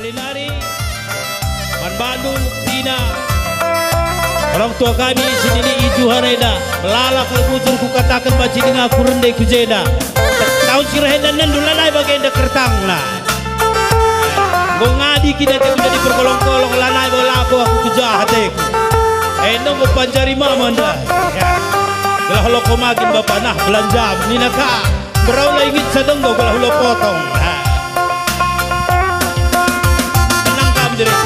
Alinari, Man Bandung, Pina. Orang tua kami sini Iju Hareda, lalak lebujur ku katakan baci dengan aku rendai kujeda. Tahun sirahedan dan dulanai bagai enda kertang lah. Ngadi kita tidak menjadi berkolong-kolong lanai bola aku kejahat aku. Endong ko panjari mama anda. Kalau lo kau makin bapak nah belanja ni naka. Berau lah ingin sedang go kalau lo potong. Tenang kamu jadi.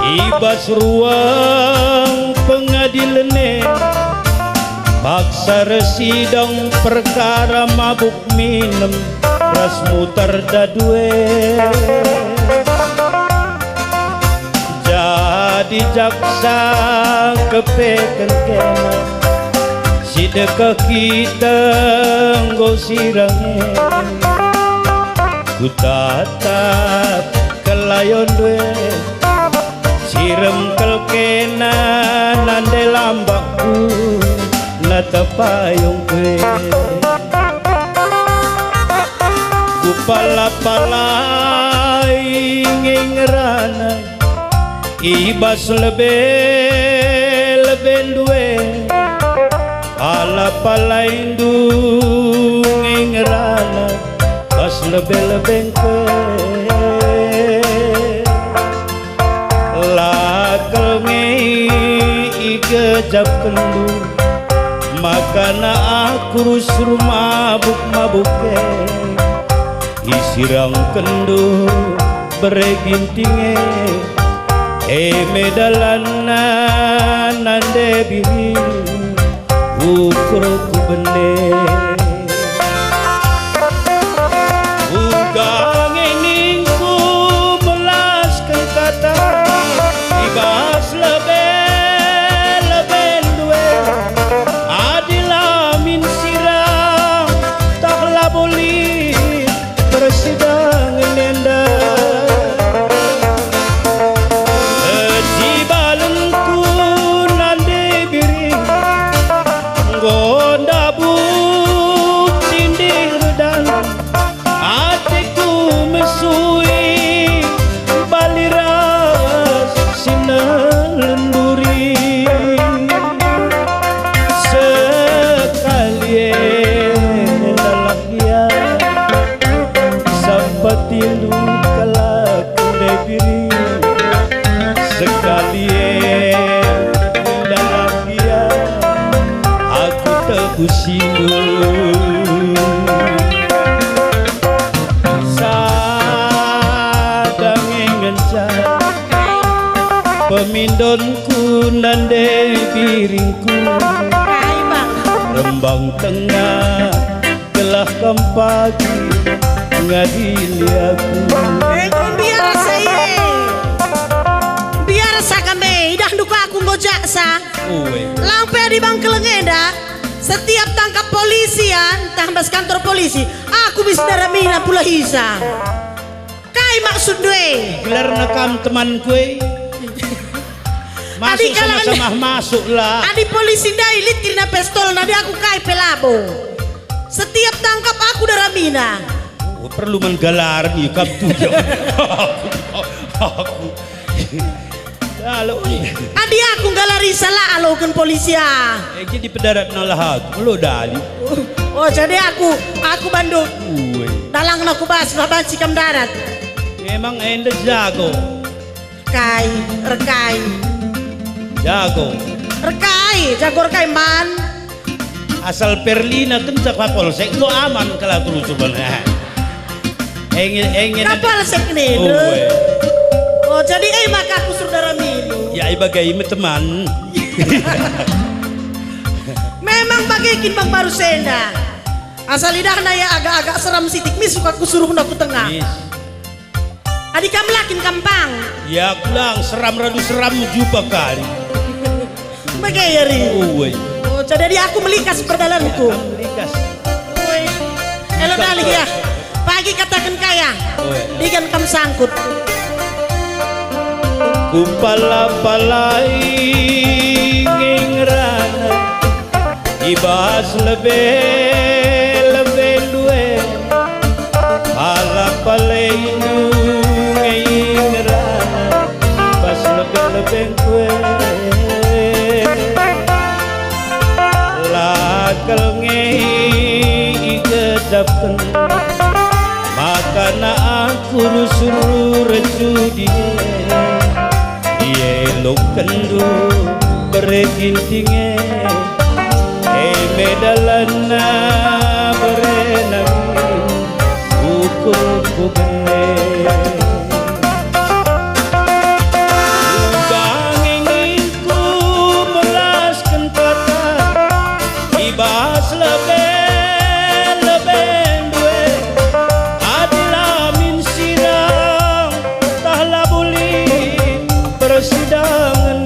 Ibas ruang pengadilan paksa residang perkara mabuk minum ras mutar dadue jadi jaksa kepeken kena sideka kita ngosirangnya ku tatap kelayon due sirem kelkena nande lambakku natapayong kwe ku pala-palay ngingerana ibas lebe-leben duwe pala-palay ngingerana bas lebe-leben kwe lakal ngei igejap kendu makana aku rusru mabuk-mabuke isirang kendu beregintinge medalana nande biri ukur ku bende ibas lebe-leben duwe adilamin sirang tak laboli bersidang nenda jibalenku nande biri gonda buk tindir dan hatiku mesui baliras sinalenduri sekalian lalaknya seperti kalaku debiri sekalian lalaknya aku tebusimu sadang ngencar pemindonku nande piringku rembang tengah gelah pagi ngadili aku biar saya biar sakame dah duka aku ngojaksa lampe di bangkelengenda setiap tangkap polisian tambas kantor polisi aku bisa daramina pula hisa kai maksud dwe gelar nakam teman kue masuk sama-sama masuk lah adi polisi dailit kirina pistol nadi aku kai pelabo setiap tangkap aku daramina perlu menggalar nih kaptu aku adi aku galari salah alokan polisia jadi pedarat nolahat lo dali oh jadi aku Bandung dalang aku bahas babansi kam darat memang enda jago rekai jago rekai man asal Perlina kencak polsek lo aman kalau terus sebenarnya engin kapolsek nih oh jadi maka aku saudara milu ya bagaimana teman memang bagaikin bang baru senda asal lidahna ya agak-agak seram sitik mis suka kusuruh naku tengah adik kamu lakin kampang ya kulang seram radu seram jumpa kali bagayari oh jadi aku melikas perdalanku. Likas. Woi, elo dali ya. Pagi katakan kaya, digan kam sangkut. Kumpala-palai ngingrana ibas lebih luwe palai ngingrana ibas lebih kue lakal ngi gedapkan makana aku suruh rejudi kendu beregintinge medalana berenang ukur bugene bangingku melaskan kata ibas lebih duwe adilamin sirang tahla buli bersidang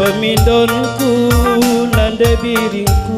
pemindonku nande biringku